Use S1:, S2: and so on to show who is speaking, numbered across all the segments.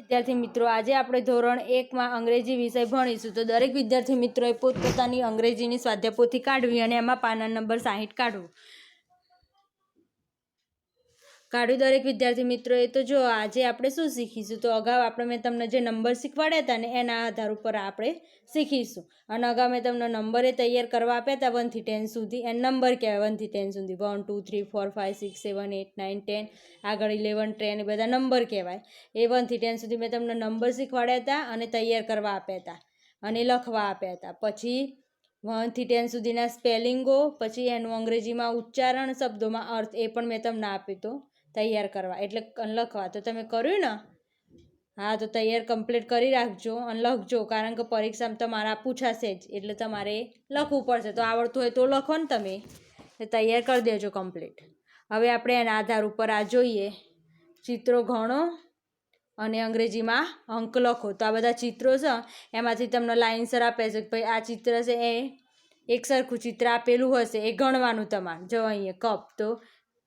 S1: વિદ્યાર્થી મિત્રો, આજે આપણે ધોરણ 1 માં અંગ્રેજી વિષય ભણીશું. તો દરેક વિદ્યાર્થી મિત્રોએ પોતપોતાની અંગ્રેજીની સ્વાધ્યાય પોથી કાઢવી અને એમાં પાના નંબર 60 કાઢવું. દરેક વિદ્યાર્થી મિત્રોએ. તો જો આજે આપણે શું શીખીશું, તો અગાઉ મેં તમને જે નંબર શીખવાડ્યા હતા ને એના આધાર ઉપર આપણે શીખીશું. અને અગાઉ મેં તમને નંબરે તૈયાર કરવા આપ્યા હતા 1 થી 10 સુધી. એ નંબર કહેવાય 1 થી 10 સુધી. 1 2 3 4 5 6 7 8 9 10, આગળ 11 10, એ બધા નંબર કહેવાય. એ 1 થી 10 સુધી મેં તમને નંબર શીખવાડ્યા હતા અને તૈયાર કરવા આપ્યા હતા અને લખવા આપ્યા હતા. પછી 1 થી 10 સુધીના સ્પેલિંગો, પછી એનું અંગ્રેજીમાં ઉચ્ચારણ, શબ્દોમાં અર્થ, એ પણ મેં તમને આપ્યું તો તૈયાર કરવા, એટલે લખવા. તો તમે કર્યું ને? હા, તો તૈયાર કમ્પ્લીટ કરી રાખજો અને લખજો, કારણ કે પરીક્ષામાં તમારા પૂછાશે જ, એટલે તમારે લખવું પડશે. તો આવડતું હોય તો લખો ને તમે, તૈયાર કરી દેજો કમ્પ્લીટ. હવે આપણે એના આધાર ઉપર આ જોઈએ, ચિત્રો ગણો અને અંગ્રેજીમાં અંક લખો. તો આ બધા ચિત્રો છે, એમાંથી તમને લાઇનસર આપે છે કે ભાઈ આ ચિત્ર છે એ એક સરખું ચિત્ર આપેલું હશે, એ ગણવાનું તમારે. જો અહીંયા કપ, તો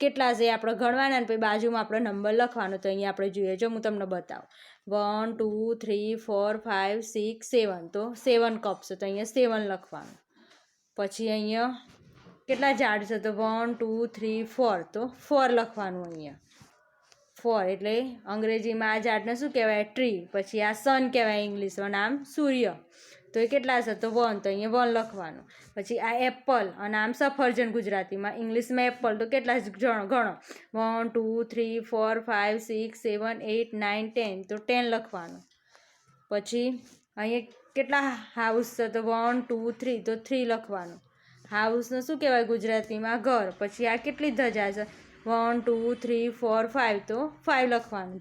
S1: કેટલા છે આપણે ગણવાના ને પછી બાજુમાં આપણે નંબર લખવાનો. તો અહીંયા આપણે જોઈએ, જો હું તમને બતાવું, 1 2 3 4 5 6 7, તો 7 કપ છે, તો અહીંયા 7 લખવાનું. પછી અહીંયા કેટલા ઝાડ છે, તો 1 2 3 4, તો 4 લખવાનું. અહીંયા 4 એટલે અંગ્રેજીમાં આ ઝાડને શું કહેવાય? ટ્રી. પછી આ સન કહેવાય ઇંગ્લિશમાં, નામ સૂર્ય. તો એ કેટલા છે, તો 1, તો અહીંયા 1 લખવાનું. પછી આ એપલ, અને આમ સફરજન ગુજરાતીમાં, ઇંગ્લિશમાં એપલ. તો કેટલા ગણો? 1 2 3 4 5 6 7 8 9 10, તો 10 લખવાનું. પછી અહીંયા કેટલા હાઉસ છે, તો 1 2 3, તો 3 લખવાનું. હાઉસને શું કહેવાય ગુજરાતીમાં? ઘર. પછી આ કેટલી ધજા છે? 1 2 3 4 5, તો 5 લખવાનું.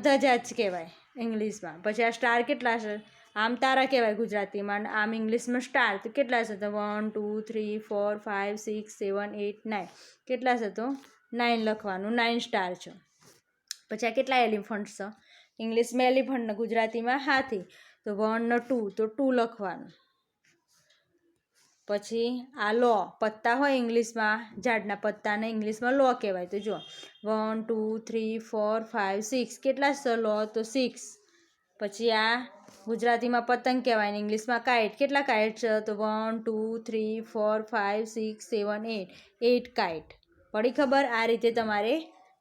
S1: ધજા જ કહેવાય ઇંગ્લિશમાં. પછી આ સ્ટાર કેટલા છે? આમ તારા કહેવાય ગુજરાતીમાં, આમ ઇંગ્લિશમાં સ્ટાર. તો કેટલા છે, તો 1 2 3 4 5 6 7 8 9, કેટલા છે, તો 9 લખવાનું. 9 સ્ટાર છે. પછી આ કેટલા એલિફન્ટ છે? ઇંગ્લિશમાં એલિફન્ટ ને ગુજરાતીમાં હાથી. તો 1 ને 2, તો 2 લખવાનું. પછી આ લો, પત્તા હોય ઇંગ્લિશમાં, ઝાડના પત્તાને ઇંગ્લિશમાં લો કહેવાય. તો જો 1 2 3 4 5 6, કેટલા છે લો? તો 6. પછી આ ગુજરાતીમાં પતંગ કહેવાય ને ઇંગ્લિશમાં કાઇટ. કેટલા કાઇટ છે? તો 1 2 3 4 5 6 7 8, 8 કાઇટ. પડી ખબર? આ રીતે તમારે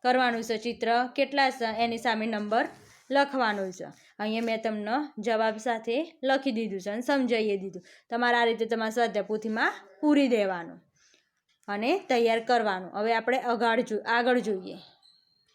S1: કરવાનું છે. ચિત્ર કેટલા છે એની સામે નંબર લખવાનું છે. અહીંયા મેં તમને જવાબ સાથે લખી દીધું છે અને સમજાવી દીધું. તમારે આ રીતે તમારા સ્વાધ્યાય પોથીમાં પૂરી દેવાનું અને તૈયાર કરવાનું. હવે આપણે આગળ જોઈએ.